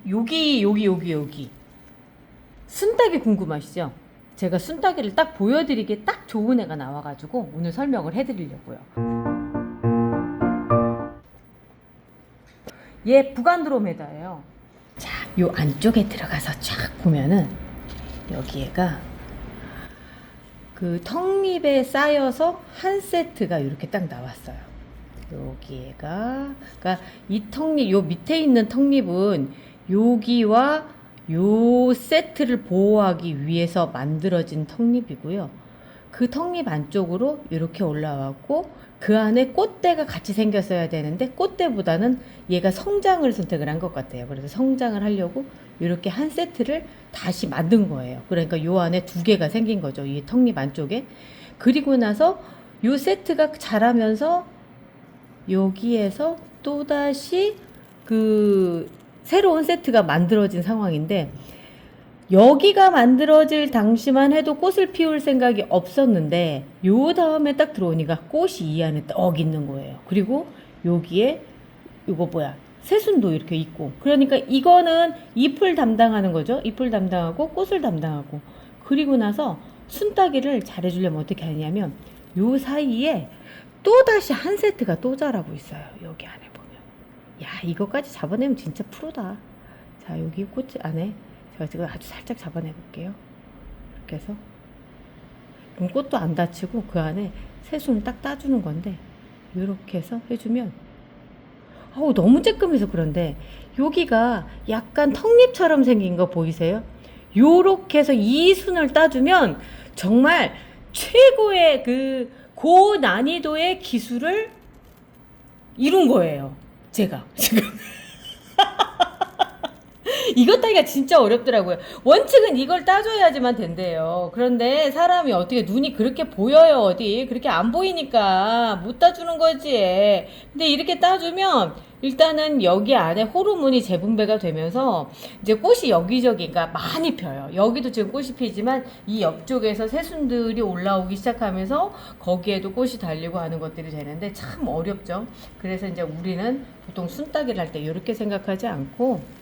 여기. 순따기 궁금하시죠? 제가 순따기를 딱 보여드리기에 딱 좋은 애가 나와가지고 오늘 설명을 해드리려고요. 얘 북안드로메다예요. 자, 요 안쪽에 들어가서 쫙 보면은 여기 얘가 그 턱립에 쌓여서 한 세트가 이렇게 딱 나왔어요. 여기가 그러니까 이 턱립, 요 밑에 있는 턱립은 여기와 요 세트를 보호하기 위해서 만들어진 턱립이고요. 그 턱립 안쪽으로 이렇게 올라왔고 그 안에 꽃대가 같이 생겼어야 되는데 꽃대보다는 얘가 성장을 선택을 한 것 같아요. 그래서 성장을 하려고 이렇게 한 세트를 다시 만든 거예요. 그러니까 요 안에 두 개가 생긴 거죠. 이 턱립 안쪽에. 그리고 나서 요 세트가 자라면서 여기에서 또다시 그 새로운 세트가 만들어진 상황인데 여기가 만들어질 당시만 해도 꽃을 피울 생각이 없었는데 요 다음에 딱 들어오니까 꽃이 이 안에 떡 있는 거예요. 그리고 여기에 이거 뭐야 새순도 이렇게 있고 그러니까 이거는 잎을 담당하는 거죠. 잎을 담당하고 꽃을 담당하고 그리고 나서 순따기를 잘해주려면 어떻게 하냐면 요 사이에 또다시 한 세트가 또 자라고 있어요. 여기 안에 보면 야 이거까지 잡아내면 진짜 프로다. 자 여기 꽃 안에 제가 지금 아주 살짝 잡아내 볼게요. 이렇게 해서 그럼 꽃도 안 다치고 그 안에 새순을 딱 따주는 건데 이렇게 해서 해주면 어우 너무 쬐끔해서 그런데 여기가 약간 턱잎처럼 생긴 거 보이세요? 요렇게 해서 이 순을 따주면 정말 최고의 그 고난이도의 기술을 이룬 거예요. 제가 지금 이것 따기가 진짜 어렵더라고요. 원칙은 이걸 따줘야지만 된대요. 그런데 사람이 어떻게 눈이 그렇게 보여요? 어디 그렇게 안 보이니까 못 따주는 거지. 근데 이렇게 따주면 일단은 여기 안에 호르몬이 재분배가 되면서 이제 꽃이 여기저기 그러니까 많이 펴요. 여기도 지금 꽃이 피지만 이 옆쪽에서 새순들이 올라오기 시작하면서 거기에도 꽃이 달리고 하는 것들이 되는데 참 어렵죠. 그래서 이제 우리는 보통 순따기를 할 때 이렇게 생각하지 않고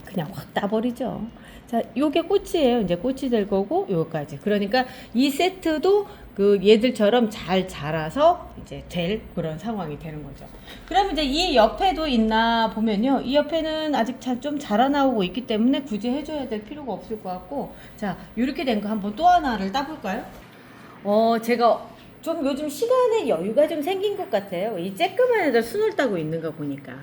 그냥 확 따버리죠. 자, 요게 꽃이에요. 이제 꽃이 될 거고, 요까지. 그러니까 이 세트도 그 얘들처럼 잘 자라서 이제 될 그런 상황이 되는 거죠. 그럼 이제 이 옆에도 있나 보면요. 이 옆에는 아직 좀 자라나오고 있기 때문에 굳이 해줘야 될 필요가 없을 것 같고, 자, 요렇게 된 거 한번 또 하나를 따볼까요? 제가 좀 요즘 시간에 여유가 좀 생긴 것 같아요. 이 쬐끄만 애들 순을 따고 있는 거 보니까.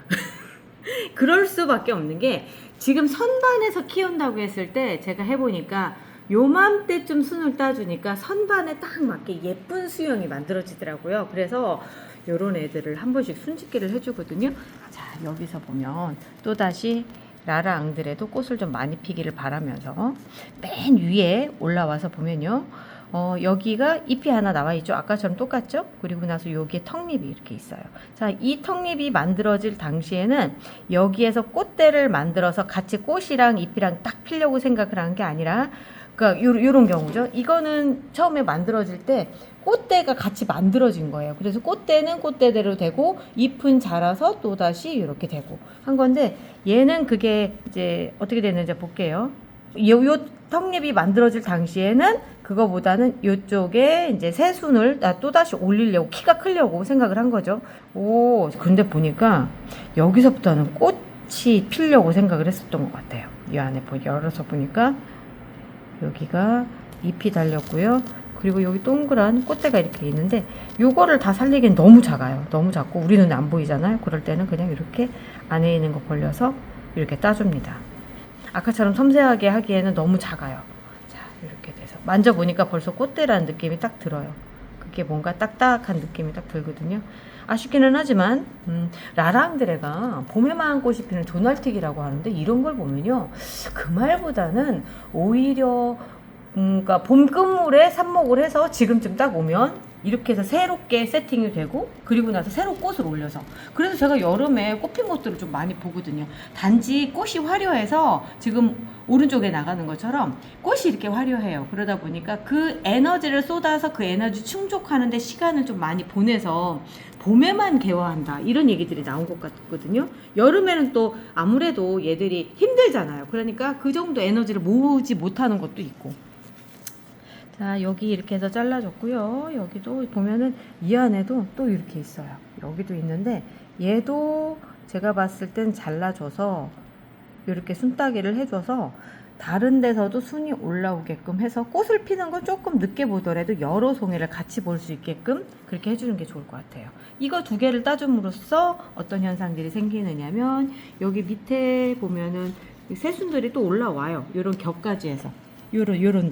그럴 수밖에 없는 게 지금 선반에서 키운다고 했을 때 제가 해보니까 요맘때쯤 순을 따주니까 선반에 딱 맞게 예쁜 수영이 만들어지더라고요. 그래서 요런 애들을 한 번씩 순짓기를 해주거든요. 자 여기서 보면 또다시 라라앙들에도 꽃을 좀 많이 피기를 바라면서 맨 위에 올라와서 보면요. 여기가 잎이 하나 나와 있죠. 아까처럼 똑같죠? 그리고 나서 여기에 턱잎이 이렇게 있어요. 자, 이 턱잎이 만들어질 당시에는 여기에서 꽃대를 만들어서 같이 꽃이랑 잎이랑 딱 피려고 생각을 한 게 아니라, 그러니까 요런 경우죠. 이거는 처음에 만들어질 때 꽃대가 같이 만들어진 거예요. 그래서 꽃대는 꽃대대로 되고 잎은 자라서 또다시 이렇게 되고 한 건데 얘는 그게 이제 어떻게 됐는지 볼게요. 요 턱잎이 만들어질 당시에는 그거보다는 요쪽에 이제 새순을 또다시 올리려고 키가 크려고 생각을 한 거죠. 오, 근데 보니까 여기서부터는 꽃이 피려고 생각을 했었던 것 같아요. 이 안에 열어서 보니까 여기가 잎이 달렸고요. 그리고 여기 동그란 꽃대가 이렇게 있는데 요거를 다 살리기엔 너무 작아요. 너무 작고 우리 눈에 안 보이잖아요. 그럴 때는 그냥 이렇게 안에 있는 거 벌려서 이렇게 따줍니다. 아까처럼 섬세하게 하기에는 너무 작아요. 자, 이렇게 돼서 만져보니까 벌써 꽃대라는 느낌이 딱 들어요. 그게 뭔가 딱딱한 느낌이 딱 들거든요. 아쉽기는 하지만 라랑드레가 봄에만 꽃이 피는 조날틱이라고 하는데 이런 걸 보면요. 그 말보다는 오히려 그러니까 봄 끝물에 삽목을 해서 지금쯤 딱 오면 이렇게 해서 새롭게 세팅이 되고, 그리고 나서 새로 꽃을 올려서. 그래서 제가 여름에 꽃핀 것들을 좀 많이 보거든요. 단지 꽃이 화려해서 지금 오른쪽에 나가는 것처럼 꽃이 이렇게 화려해요. 그러다 보니까 그 에너지를 쏟아서 그 에너지 충족하는데 시간을 좀 많이 보내서 봄에만 개화한다, 이런 얘기들이 나온 것 같거든요. 여름에는 또 아무래도 얘들이 힘들잖아요. 그러니까 그 정도 에너지를 모으지 못하는 것도 있고. 자, 여기 이렇게 해서 잘라줬고요. 여기도 보면은 이 안에도 또 이렇게 있어요. 여기도 있는데 얘도 제가 봤을 땐 잘라줘서 이렇게 순따기를 해줘서 다른 데서도 순이 올라오게끔 해서 꽃을 피는 건 조금 늦게 보더라도 여러 송이를 같이 볼 수 있게끔 그렇게 해주는 게 좋을 것 같아요. 이거 두 개를 따줌으로써 어떤 현상들이 생기느냐면, 여기 밑에 보면은 새순들이 또 올라와요. 이런 겹까지 해서 요런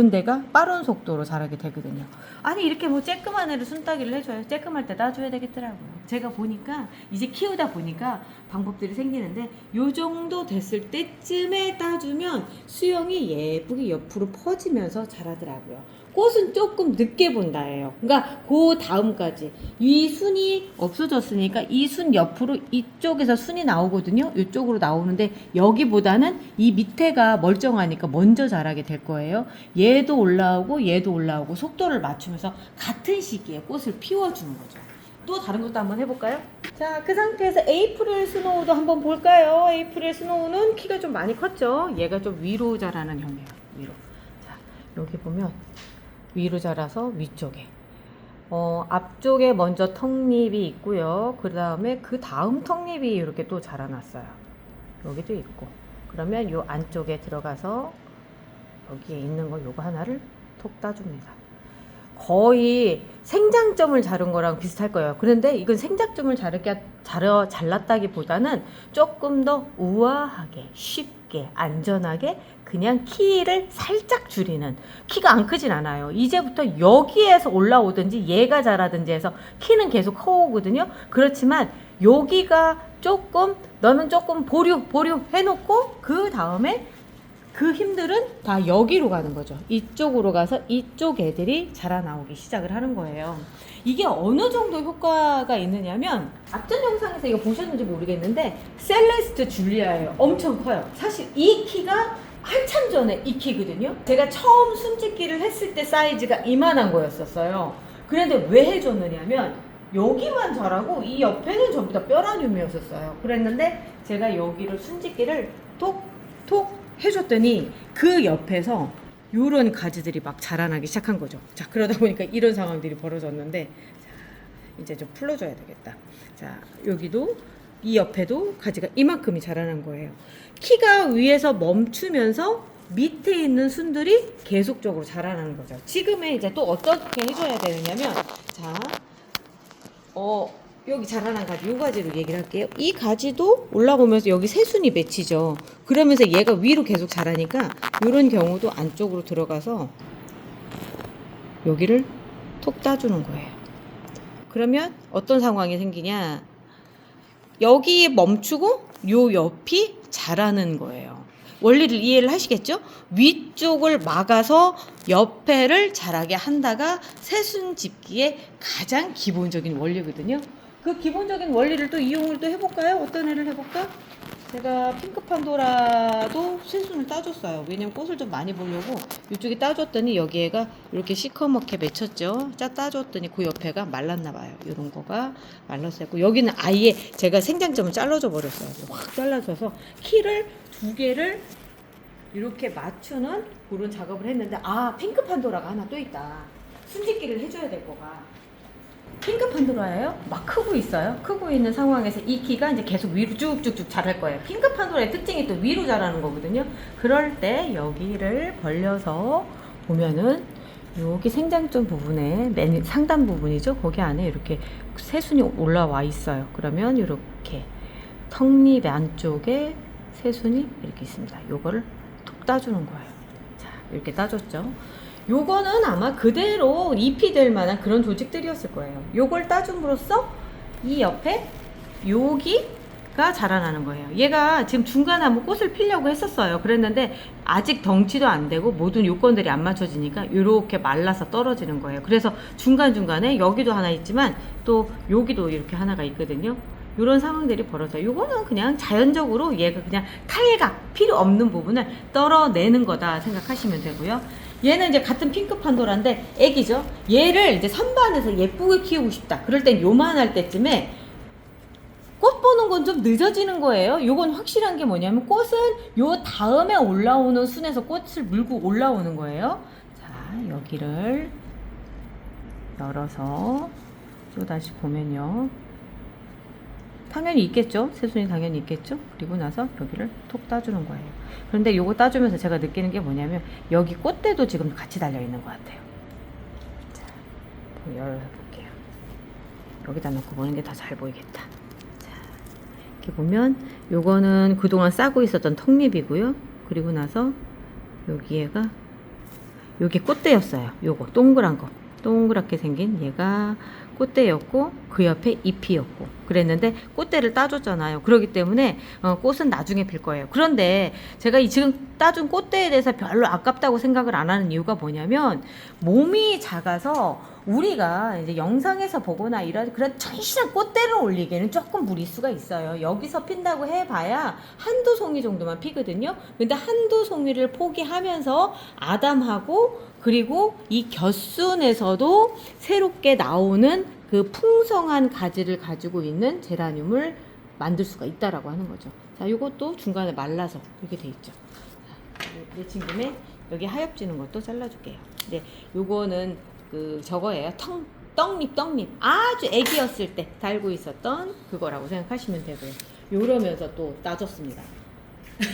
데가 빠른 속도로 자라게 되거든요. 아니, 이렇게 뭐 쬐끄만 애를 순따기를 해줘요. 쬐끄만 때 따줘야 되겠더라고요. 제가 보니까 이제 키우다 보니까 방법들이 생기는데, 요 정도 됐을 때쯤에 따주면 수영이 예쁘게 옆으로 퍼지면서 자라더라고요. 꽃은 조금 늦게 본다예요. 그러니까 그 다음까지 이 순이 없어졌으니까 이 순 옆으로 이쪽에서 순이 나오거든요. 이쪽으로 나오는데 여기보다는 이 밑에가 멀쩡하니까 먼저 자라게 될 거예요. 얘도 올라오고 속도를 맞추면서 같은 시기에 꽃을 피워주는 거죠. 또 다른 것도 한번 해볼까요? 자, 그 상태에서 에이프릴 스노우도 한번 볼까요? 에이프릴 스노우는 키가 좀 많이 컸죠. 얘가 좀 위로 자라는 형이에요. 위로. 자, 여기 보면 위로 자라서 위쪽에 앞쪽에 먼저 턱잎이 있고요. 그 다음에 그 다음 턱잎이 이렇게 또 자라났어요. 여기도 있고. 그러면 요 안쪽에 들어가서 여기에 있는 거 요거 하나를 톡 따줍니다. 거의 생장점을 자른 거랑 비슷할 거예요. 그런데 이건 생장점을 잘랐다기보다는 조금 더 우아하게, 쉽게, 안전하게 그냥 키를 살짝 줄이는, 키가 안 크진 않아요. 이제부터 여기에서 올라오든지 얘가 자라든지 해서 키는 계속 커오거든요. 그렇지만 여기가 조금, 너는 조금 보류 해놓고 그 다음에 그 힘들은 다 여기로 가는 거죠. 이쪽으로 가서 이쪽 애들이 자라나오기 시작을 하는 거예요. 이게 어느 정도 효과가 있느냐면, 앞전 영상에서 이거 보셨는지 모르겠는데 셀레스트 줄리아예요. 엄청 커요. 사실 이 키가 한참 전에 이 키거든요. 제가 처음 순짓기를 했을 때 사이즈가 이만한 거였었어요. 그런데 왜 해줬느냐면 여기만 자라고 이 옆에는 전부 다 뼈라늄이었었어요. 그랬는데 제가 여기를 순짓기를 톡톡 해줬더니 그 옆에서 요런 가지들이 막 자라나기 시작한 거죠. 자, 그러다 보니까 이런 상황들이 벌어졌는데, 자, 이제 좀 풀어줘야 되겠다. 자, 여기도 이 옆에도 가지가 이만큼이 자라난 거예요. 키가 위에서 멈추면서 밑에 있는 순들이 계속적으로 자라나는 거죠. 지금에 이제 또 어떻게 해줘야 되느냐면, 자, 여기 자라난 가지, 요 가지로 얘기를 할게요. 이 가지도 올라오면서 여기 새순이 맺히죠. 그러면서 얘가 위로 계속 자라니까 이런 경우도 안쪽으로 들어가서 여기를 톡 따주는 거예요. 그러면 어떤 상황이 생기냐, 여기에 멈추고 요 옆이 자라는 거예요. 원리를 이해를 하시겠죠? 위쪽을 막아서 옆에를 자라게 한다가 새순 집기의 가장 기본적인 원리거든요. 그 기본적인 원리를 또 이용을 또 해볼까요? 어떤 애를 해볼까? 제가 핑크 판도라도 새순을 따줬어요. 왜냐면 꽃을 좀 많이 보려고 이쪽에 따줬더니 여기에가 이렇게 시커멓게 맺혔죠. 따줬더니 그 옆에가 말랐나 봐요. 이런 거가 말랐어요. 여기는 아예 제가 생장점을 잘라줘 버렸어요. 확 잘라줘서 키를 두 개를 이렇게 맞추는 그런 작업을 했는데, 아, 핑크 판도라가 하나 또 있다. 순짓기를 해줘야 될 거가. 핑크 판도라예요? 막 크고 있어요. 크고 있는 상황에서 이 키가 이제 계속 위로 쭉쭉쭉 자랄 거예요. 핑크 판도라의 특징이 또 위로 자라는 거거든요. 그럴 때 여기를 벌려서 보면은 여기 생장점 부분에 맨 상단 부분이죠. 거기 안에 이렇게 새순이 올라와 있어요. 그러면 이렇게 턱잎 안쪽에 새순이 이렇게 있습니다. 요거를 톡 따주는 거예요. 자, 이렇게 따줬죠. 요거는 아마 그대로 잎이 될 만한 그런 조직들이었을 거예요. 요걸 따줌으로써 이 옆에 여기 가 자라나는 거예요. 얘가 지금 중간에 한번 꽃을 피려고 했었어요. 그랬는데 아직 덩치도 안 되고 모든 요건들이 안 맞춰지니까 이렇게 말라서 떨어지는 거예요. 그래서 중간중간에 여기도 하나 있지만 또 여기도 이렇게 하나가 있거든요. 이런 상황들이 벌어져요. 요거는 그냥 자연적으로 얘가 그냥 탈각 필요 없는 부분을 떨어내는 거다 생각하시면 되고요. 얘는 이제 같은 핑크 판도라인데 애기죠. 얘를 이제 선반에서 예쁘게 키우고 싶다. 그럴 땐 요만할 때쯤에 꽃 보는 건 좀 늦어지는 거예요. 요건 확실한 게 뭐냐면 꽃은 요 다음에 올라오는 순에서 꽃을 물고 올라오는 거예요. 자, 여기를 열어서 또 다시 보면요. 당연히 있겠죠. 새순이 당연히 있겠죠. 그리고 나서 여기를 톡 따주는 거예요. 그런데 요거 따주면서 제가 느끼는 게 뭐냐면 여기 꽃대도 지금 같이 달려 있는 것 같아요. 자, 열어볼게요. 여기다 놓고 보는 게 더 잘 보이겠다. 이렇게 보면 요거는 그동안 싸고 있었던 턱잎이고요. 그리고 나서 여기에가 요게 꽃대였어요. 요거 동그란 거 동그랗게 생긴 얘가 꽃대였고 그 옆에 잎이었고 그랬는데 꽃대를 따줬잖아요. 그렇기 때문에 꽃은 나중에 필 거예요. 그런데 제가 이 지금 따준 꽃대에 대해서 별로 아깝다고 생각을 안 하는 이유가 뭐냐면 몸이 작아서 우리가 이제 영상에서 보거나 이런 그런 천실한 꽃대를 올리기에는 조금 무리수가 있어요. 여기서 핀다고 해봐야 한두 송이 정도만 피거든요. 근데 한두 송이를 포기하면서 아담하고 그리고 이 곁순에서도 새롭게 나오는 그 풍성한 가지를 가지고 있는 제라늄을 만들 수가 있다라고 하는 거죠. 자, 이것도 중간에 말라서 이렇게 돼 있죠. 자, 내친 김에 여기 하엽지는 것도 잘라줄게요. 네, 요거는 그 저거예요. 떡잎 아주 애기였을 때 달고 있었던 그거라고 생각하시면 되고요. 요러면서 또 따줬습니다.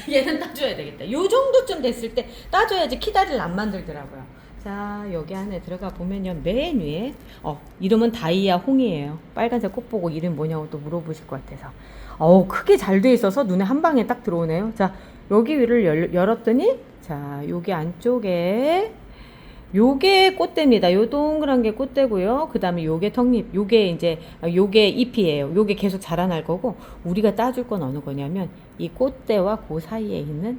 얘는 따줘야 되겠다. 요 정도쯤 됐을 때 따줘야지 키다리를 안 만들더라고요. 자, 여기 안에 들어가 보면요. 맨 위에 이름은 다이아 홍이에요. 빨간색 꽃 보고 이름 뭐냐고 또 물어보실 것 같아서 크게 잘 돼 있어서 눈에 한 방에 딱 들어오네요. 자, 여기 위를 열었더니 자, 여기 안쪽에 요게 꽃대입니다. 요 동그란 게 꽃대고요. 그 다음에 요게 턱잎, 요게 잎이에요. 요게 계속 자라날 거고, 우리가 따줄 건 어느 거냐면, 이 꽃대와 그 사이에 있는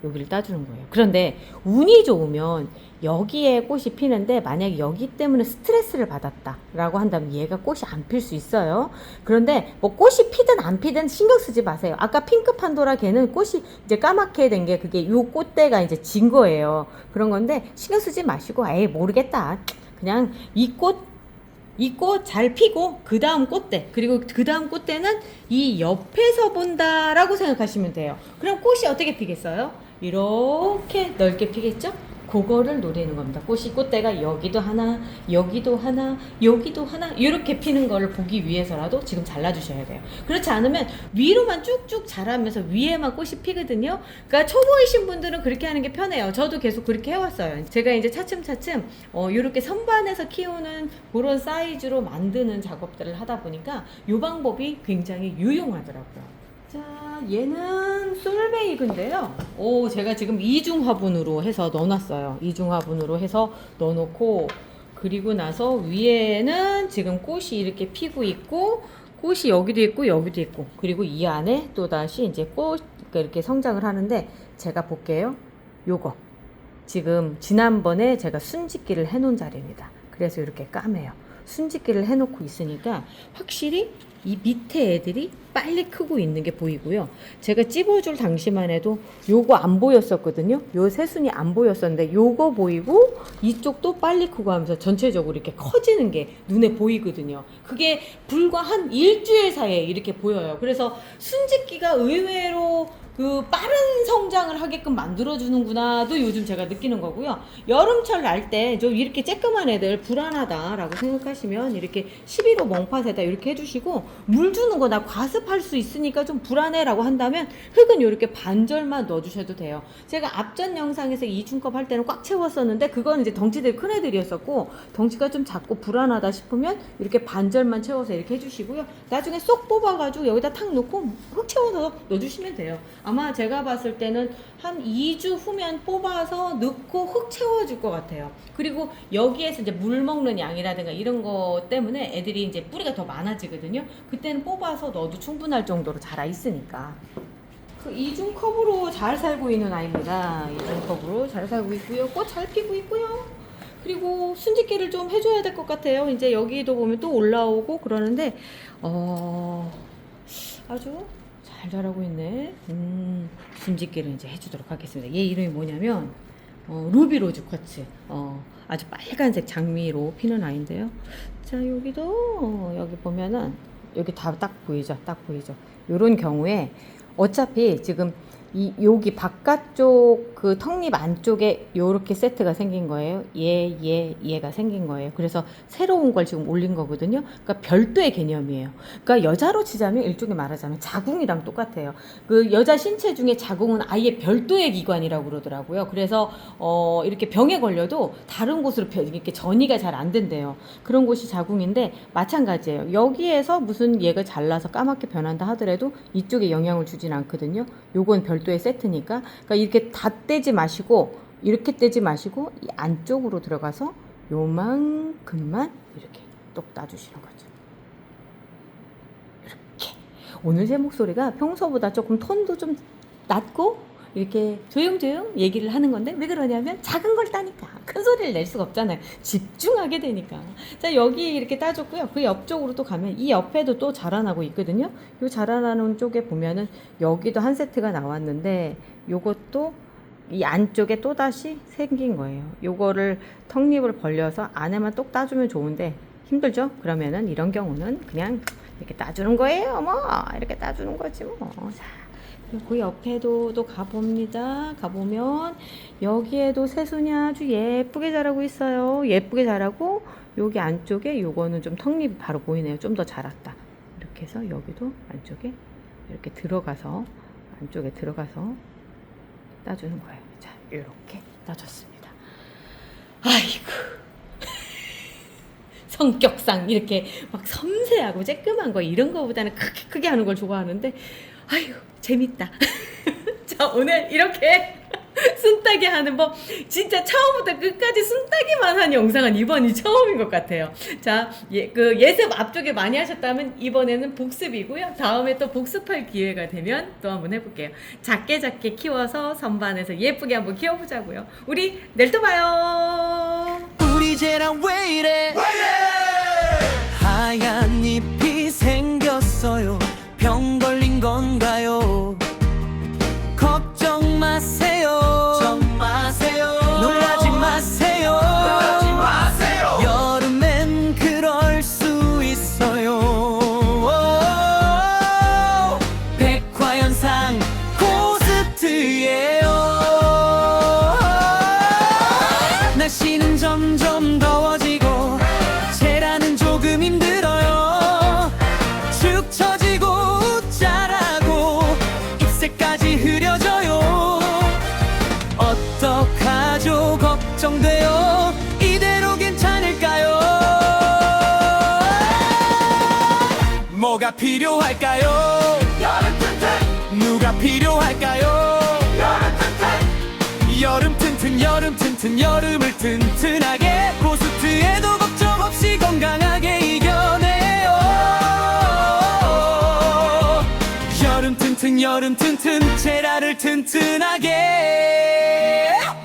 여기를 따주는 거예요. 그런데 운이 좋으면 여기에 꽃이 피는데 만약에 여기 때문에 스트레스를 받았다라고 한다면 얘가 꽃이 안 필 수 있어요. 그런데 뭐 꽃이 피든 안 피든 신경 쓰지 마세요. 아까 핑크 판도라 걔는 꽃이 이제 까맣게 된 게 그게 요 꽃대가 이제 진 거예요. 그런 건데 신경 쓰지 마시고 에이 모르겠다. 그냥 이 꽃 잘 피고 그 다음 꽃대 그리고 그 다음 꽃대는 이 옆에서 본다라고 생각하시면 돼요. 그럼 꽃이 어떻게 피겠어요? 이렇게 넓게 피겠죠? 그거를 노리는 겁니다. 꽃대가 여기도 하나, 여기도 하나, 여기도 하나 이렇게 피는 거를 보기 위해서라도 지금 잘라주셔야 돼요. 그렇지 않으면 위로만 쭉쭉 자라면서 위에만 꽃이 피거든요. 그러니까 초보이신 분들은 그렇게 하는 게 편해요. 저도 계속 그렇게 해왔어요. 제가 이제 차츰차츰 이렇게 선반에서 키우는 그런 사이즈로 만드는 작업들을 하다 보니까 이 방법이 굉장히 유용하더라고요. 자, 얘는 솔베이그인데요. 제가 지금 이중화분으로 해서 넣어놨어요. 이중화분으로 해서 넣어놓고, 그리고 나서 위에는 지금 꽃이 이렇게 피고 있고, 꽃이 여기도 있고, 여기도 있고, 그리고 이 안에 또다시 이제 꽃, 이렇게 성장을 하는데, 제가 볼게요. 요거. 지금 지난번에 제가 순짓기를 해놓은 자리입니다. 그래서 이렇게 까매요. 순짓기를 해놓고 있으니까 확실히 이 밑에 애들이 빨리 크고 있는 게 보이고요. 제가 찝어줄 당시만 해도 요거 안 보였었거든요. 요 새순이 안 보였었는데 요거 보이고 이쪽도 빨리 크고 하면서 전체적으로 이렇게 커지는 게 눈에 보이거든요. 그게 불과 한 일주일 사이에 이렇게 보여요. 그래서 순짓기가 의외로 그 빠른 성장을 하게끔 만들어주는구나도 요즘 제가 느끼는 거고요. 여름철 날 때 좀 이렇게 쬐끄만 애들 불안하다라고 생각하시면 이렇게 11호 멍팟에다 이렇게 해주시고 물 주는 거 나 과습할 수 있으니까 좀 불안해라고 한다면 흙은 이렇게 반절만 넣어주셔도 돼요. 제가 앞전 영상에서 이중컵 할 때는 꽉 채웠었는데 그건 이제 덩치들이 큰 애들이었었고 덩치가 좀 작고 불안하다 싶으면 이렇게 반절만 채워서 이렇게 해주시고요. 나중에 쏙 뽑아가지고 여기다 탁 놓고 흙 채워서 넣어주시면 돼요. 아마 제가 봤을 때는 한 2주 후면 뽑아서 넣고 흙 채워줄 것 같아요. 그리고 여기에서 이제 물 먹는 양이라든가 이런 거 때문에 애들이 이제 뿌리가 더 많아지거든요. 그때는 뽑아서 넣어도 충분할 정도로 자라 있으니까. 그 이중컵으로 잘 살고 있는 아이입니다. 이중컵으로 잘 살고 있고요. 꽃 잘 피고 있고요. 그리고 순짓기를 좀 해줘야 될 것 같아요. 이제 여기도 보면 또 올라오고 그러는데 아주 잘 자라고 있네. 순짓기를 이제 해주도록 하겠습니다. 얘 이름이 뭐냐면 루비로즈 쿼츠. 아주 빨간색 장미로 피는 아이인데요. 자, 여기도 여기 보면은 여기 다 딱 보이죠? 딱 보이죠? 요런 경우에 어차피 지금 여기 바깥쪽 그 턱잎 안쪽에 요렇게 세트가 생긴 거예요. 얘가 생긴 거예요. 그래서 새로운 걸 지금 올린 거거든요. 그러니까 별도의 개념이에요. 그러니까 여자로 치자면 일종의 말하자면 자궁이랑 똑같아요. 그 여자 신체 중에 자궁은 아예 별도의 기관이라고 그러더라고요. 그래서 이렇게 병에 걸려도 다른 곳으로 이렇게 전이가 잘 안 된대요. 그런 곳이 자궁인데 마찬가지예요. 여기에서 무슨 얘가 잘라서 까맣게 변한다 하더라도 이쪽에 영향을 주진 않거든요. 요건 별도의 세트니까. 그러니까 이렇게 다 떼지 마시고 이렇게 떼지 마시고 이 안쪽으로 들어가서 요만큼만 이렇게 똑 따주시는 거죠. 이렇게. 오늘 제 목소리가 평소보다 조금 톤도 좀 낮고 이렇게 조용조용 얘기를 하는 건데 왜 그러냐면 작은 걸 따니까 큰 소리를 낼 수가 없잖아요. 집중하게 되니까. 자, 여기 이렇게 따줬고요. 그 옆쪽으로 또 가면 이 옆에도 또 자라나고 있거든요. 요 자라나는 쪽에 보면은 여기도 한 세트가 나왔는데 요것도 이 안쪽에 또다시 생긴 거예요. 요거를 턱잎을 벌려서 안에만 똑 따주면 좋은데 힘들죠? 그러면은 이런 경우는 그냥 이렇게 따주는 거예요. 뭐 이렇게 따주는 거지 뭐. 자, 그 옆에도 또 가봅니다. 가보면 여기에도 새순이 아주 예쁘게 자라고 있어요. 예쁘게 자라고 여기 안쪽에 요거는 좀 턱잎이 바로 보이네요. 좀 더 자랐다. 이렇게 해서 여기도 안쪽에 이렇게 들어가서 안쪽에 들어가서 따주는 거예요. 자, 이렇게 따줬습니다. 아이고. 성격상 이렇게 막 섬세하고 쬐끔한 거 이런 거보다는 크게 하는 걸 좋아하는데 아이고 재밌다. 자, 오늘 이렇게 순따기 하는 법 진짜 처음부터 끝까지 순따기만 한 영상은 이번이 처음인 것 같아요. 자, 그 예습 앞쪽에 많이 하셨다면 이번에는 복습이고요. 다음에 또 복습할 기회가 되면 또 한번 해볼게요. 작게 키워서 선반에서 예쁘게 한번 키워보자고요. 우리 내일 또 봐요. 우리 쟤랑 왜 이래 하얀 잎이 생겼어요. 병 걸린 건가요? 걱정 마세요. 놀라지 마세요. 여름엔 그럴 수 있어요. 백화현상 호스트예요. 날씨는 점점 더워지고 쟤라는 조금 힘들어요. 축 처지고 자라고 잎새까지 흐려져요. 어떡하죠? 걱정돼요. 이대로 괜찮을까요? 뭐가 필요할까요? 누가 필요할까요? 여름 튼튼 여름을 튼튼하게 고스트에도 걱정 없이 건강하게 이겨내요. 여름 튼튼 쟤라를 튼튼하게